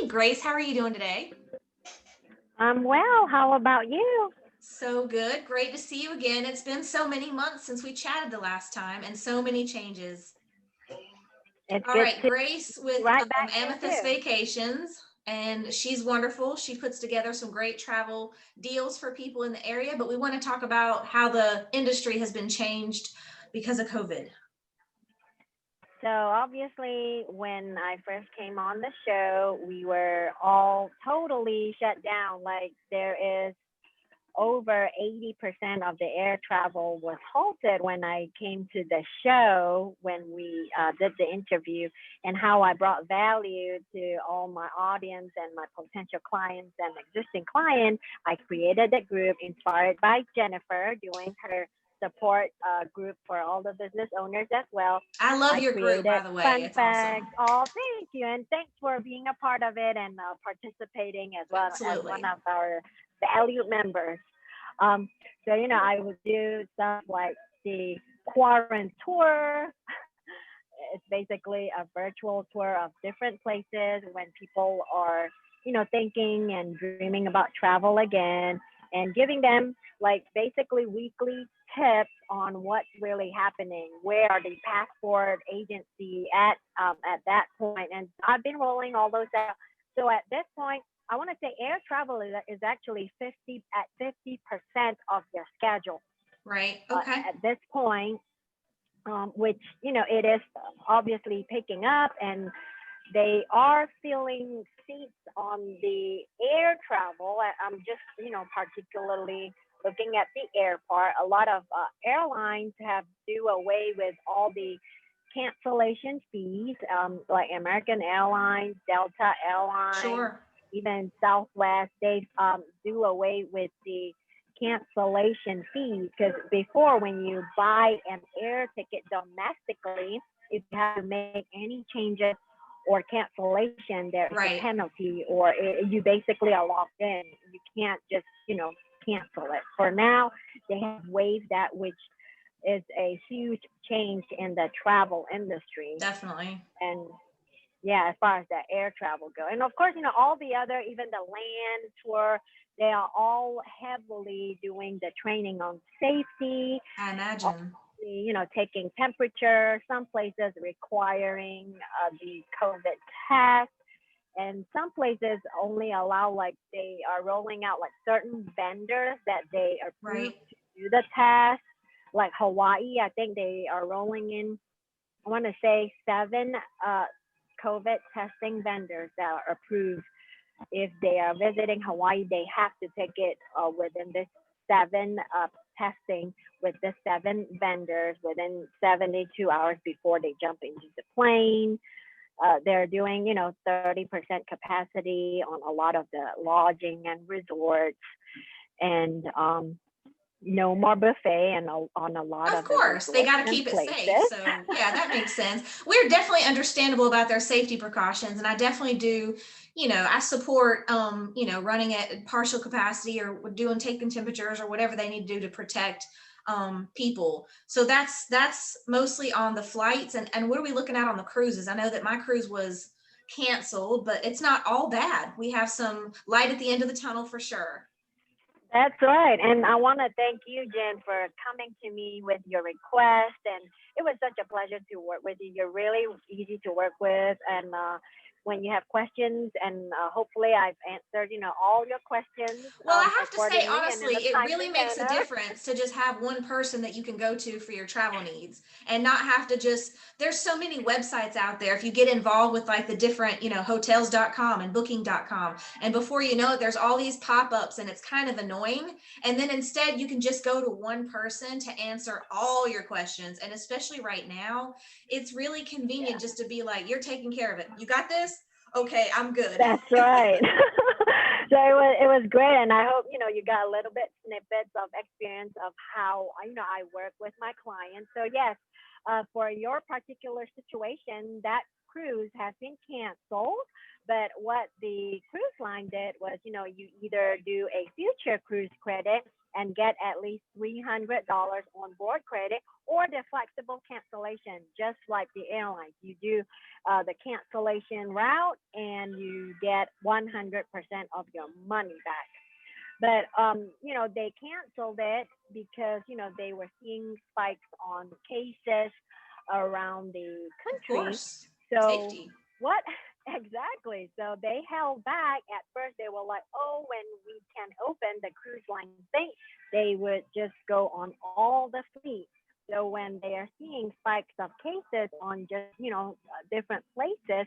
Hey, Grace, how are you doing today? I'm well. How about you? So good. Great to see you again. It's been so many months since we chatted the last time and so many changes. It's All good right, to Grace be with right back here Amethyst too. Vacations, and she's wonderful. She puts together some great travel deals for people in the area, but we want to talk about how the industry has been changed because of COVID. So obviously, when I first came on the show, we were all totally shut down. Like there is over 80% of the air travel was halted when I came to the show when we did the interview, and how I brought value to all my audience and my potential clients and existing clients. I created a group inspired by Jennifer doing her support group for all the business owners as well. I love I your group, by created the way. fun It's facts. awesome. Oh, thank you. And thanks for being a part of it and participating as well as one Absolutely. of our valued members. Um, so, I would do stuff like the quarantine tour. It's basically a virtual tour of different places when people are, thinking and dreaming about travel again, and giving them like basically weekly tips on what's really happening. Where are the passport agency at that point? And I've been rolling all those out. So at this point, I want to say air travel is actually 50% of their schedule Right. Okay. at this point, which it is obviously picking up, and they are filling seats on the air travel. I'm just particularly looking at the air part. A lot of airlines have do away with all the cancellation fees, like American Airlines, Delta Airlines, Sure. even Southwest. They do away with the cancellation fees, because before, when you buy an air ticket domestically, if you have to make any changes or cancellation, there is a Right. penalty, or you basically are locked in. You can't just cancel it. For now, they have waived that, which is a huge change in the travel industry. Definitely. And yeah, as far as the air travel go, and of course, all the other, even the land tour, they are all heavily doing the training on safety, I imagine. taking temperature, some places requiring the COVID test, and some places only allow, like, they are rolling out like certain vendors that they approve Right. to do the test. Like Hawaii, I think they are rolling in, I want to say, seven COVID testing vendors that are approved. If they are visiting Hawaii, they have to take it within this seven testing with the seven vendors within 72 hours before they jump into the plane. They're doing, 30% capacity on a lot of the lodging and resorts, and no more buffet and on a lot Of of the course, they resorts got to and keep it safe. places. So, yeah, that makes sense. We're definitely understandable about their safety precautions. And I definitely do, I support, running at partial capacity or doing taking temperatures or whatever they need to do to protect people. So that's mostly on the flights. And what are we looking at on the cruises? I know that my cruise was canceled, but it's not all bad. We have some light at the end of the tunnel for sure. That's right. And I want to thank you, Jen, for coming to me with your request. And it was such a pleasure to work with you. You're really easy to work with. And when you have questions, and hopefully I've answered, all your questions Well, I have to say, accordingly and honestly, in a it timely really makes a manner. difference to just have one person that you can go to for your travel needs and not have to just, there's so many websites out there. If you get involved with like the different, hotels.com and booking.com, and before you know it, there's all these pop ups and it's kind of annoying. And then instead, you can just go to one person to answer all your questions. And especially right now, it's really convenient Yeah. just to be like, you're taking care of it. You got this? Okay, I'm good. That's right. So it was great, and I hope you got a little bit snippets of experience of how I work with my clients. So yes, for your particular situation, that cruise has been canceled. But what the cruise line did was, you either do a future cruise credit, and get at least $300 on board credit, or the flexible cancellation, just like the airlines. You do the cancellation route and you get 100% of your money back. But they canceled it because they were seeing spikes on cases around the Of country. course. So Safety. what exactly? So they held back. At first they were like, oh, when we can open the cruise line thing, they would just go on all the fleet. So when they are seeing spikes of cases on just different places,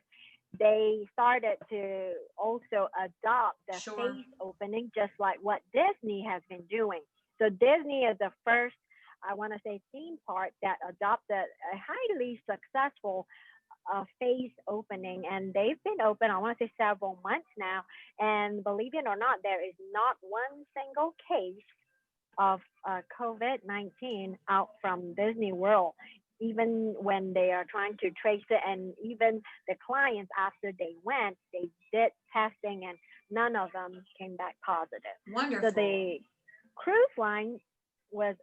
they started to also adopt the Sure. face opening, just like what Disney has been doing. So Disney is the first, I want to say, theme park that adopted a highly successful face opening, and they've been open, I want to say, several months now. And believe it or not, there is not one single case of COVID-19 out from Disney World, even when they are trying to trace it. And even the clients, after they went, they did testing and none of them came back positive. Wonderful. So the cruise line was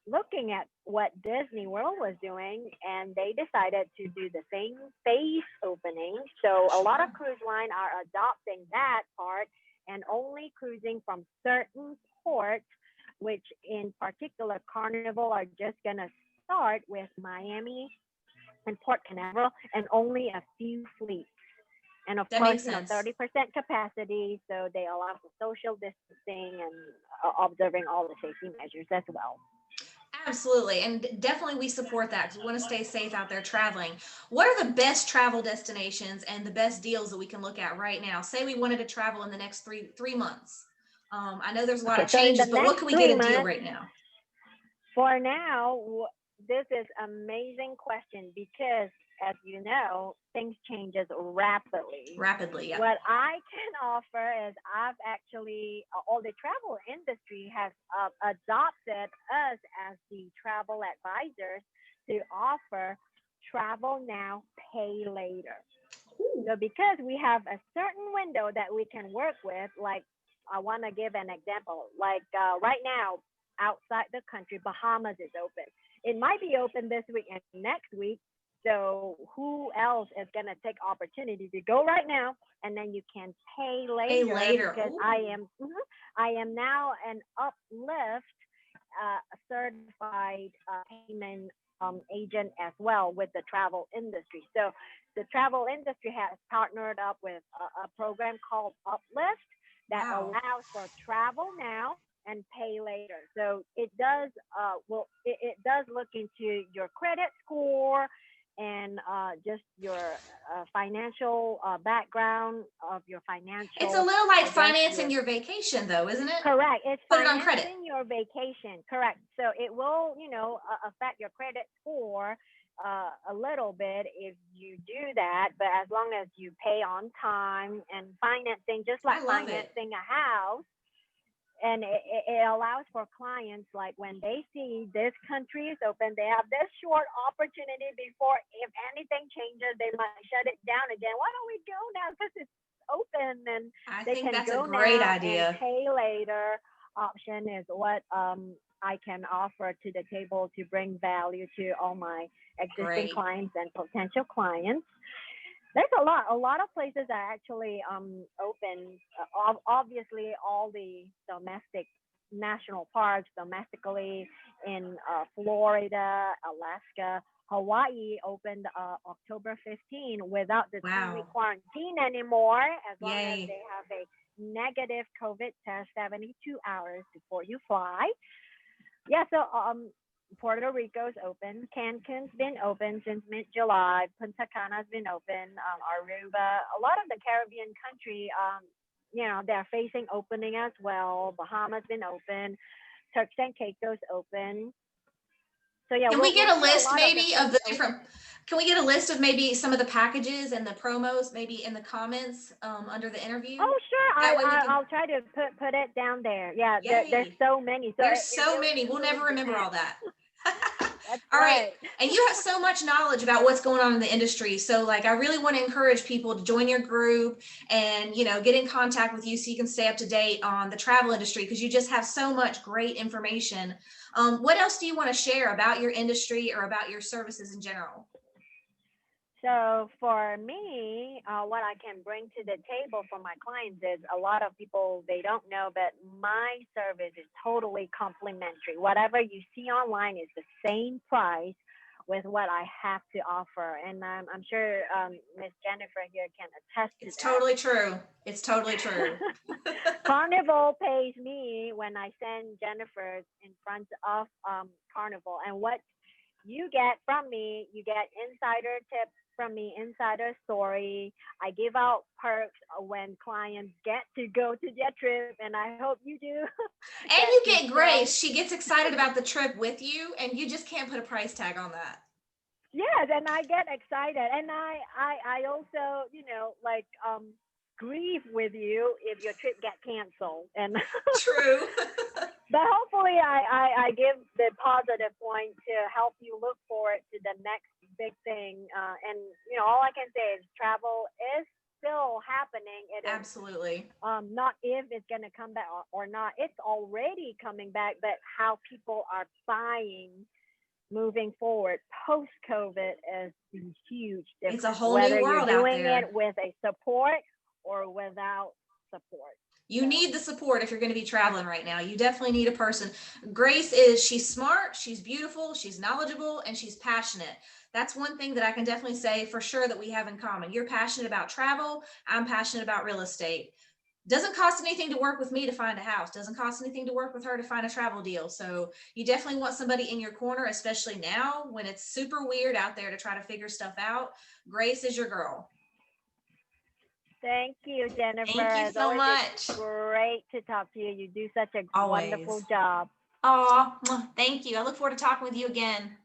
looking at what Disney World was doing, and they decided to do the same face opening. So a lot of Sure. cruise line are adopting that part and only cruising from certain ports, which in particular Carnival are just gonna start with Miami and Port Canaveral and only a few fleets. And of That course, makes sense. 30% capacity, so they allow for social distancing and observing all the safety measures as well. Absolutely. And definitely we support that because we want to stay safe out there traveling. What are the best travel destinations and the best deals that we can look at right now? Say we wanted to travel in the next three months. I know there's a lot Okay, of so in the changes, but what next can we get three a deal months, right now? for now, this is amazing question because, as you know, things changes rapidly. Rapidly, yeah. What I can offer is I've actually, all the travel industry has adopted us as the travel advisors to offer travel now, pay later. Ooh. So because we have a certain window that we can work with, like I want to give an example, like right now outside the country, Bahamas is open. It might be open this week and next week. So who else is going to take opportunity to go right now, and then you can pay Pay later, later. because Ooh. I am now an uplift certified payment agent as well with the travel industry. So the travel industry has partnered up with a program called Uplift that Wow. allows for travel now and pay later. So it does it does look into your credit score and just your financial background of your It's a financial, little like I guess, financing your your vacation though, isn't it? correct. It's Put it on credit. financing your vacation. Correct. So it will, affect your credit score a little bit if you do that, but as long as you pay on time and financing, just I like love it. financing a house, and it allows for clients, like when they see this country is open, they have this short opportunity before, if anything changes, they might shut it down again. Why don't we go now? Because it's open and I they think can that's a go great now and idea. pay later. Option is what I can offer to the table to bring value to all my existing Great. clients and potential clients. There's a lot of places are actually open. Obviously, all the domestic national parks domestically in Florida, Alaska, Hawaii opened October 15 without the 2 week Wow. quarantine anymore, as long as Yay. they have a negative COVID test 72 hours before you fly. Yeah, so Puerto Rico's open. Cancun's been open since mid-July. Punta Cana's been open. Aruba, a lot of the Caribbean country, they're facing opening as well. Bahamas been open. Turks and Caicos open. So yeah, Can we we'll get a see a list lot of the maybe of states the open. different, can we get a list of maybe some of the packages and the promos maybe in the comments under the interview? Oh, sure. That way we can, I'll try to put it down there. Yeah, there's yay. so many. So There's it so really many. We'll truly never remember all depends. that. That's All right. right. And you have so much knowledge about what's going on in the industry. So like, I really want to encourage people to join your group and, get in contact with you so you can stay up to date on the travel industry, because you just have so much great information. What else do you want to share about your industry or about your services in general? So for me, what I can bring to the table for my clients is a lot of people, they don't know, but my service is totally complimentary. Whatever you see online is the same price with what I have to offer. And I'm sure Miss Jennifer here can attest to It's that. totally true. It's totally true. Carnival pays me when I send Jennifer in front of Carnival. And what you get from me, you get insider tips from me, insider story. I give out perks when clients get to go to their trip, and I hope you do And get you to get go. Grace. She gets excited about the trip with you, and you just can't put a price tag on that. Yes, and I get excited, and I also, like grieve with you if your trip get canceled, and True. but hopefully I give the positive point to help you look forward to the next big thing. And all I can say is travel is still happening. It is Absolutely. not if it's going to come back or not. It's already coming back, but how people are buying moving forward post COVID is the huge It's a difference, whole new whether you're world out doing it there. with a support or without support. You So need the support if you're going to be traveling right now. You definitely need a person. She's smart, she's beautiful, she's knowledgeable, and she's passionate. That's one thing that I can definitely say for sure that we have in common. You're passionate about travel. I'm passionate about real estate. Doesn't cost anything to work with me to find a house. Doesn't cost anything to work with her to find a travel deal. So you definitely want somebody in your corner, especially now when it's super weird out there to try to figure stuff out. Grace is your girl. thank you, Jennifer. Thank you As so always, it's much. great to talk to you. You do such a wonderful Always. job. Aw, thank you. I look forward to talking with you again.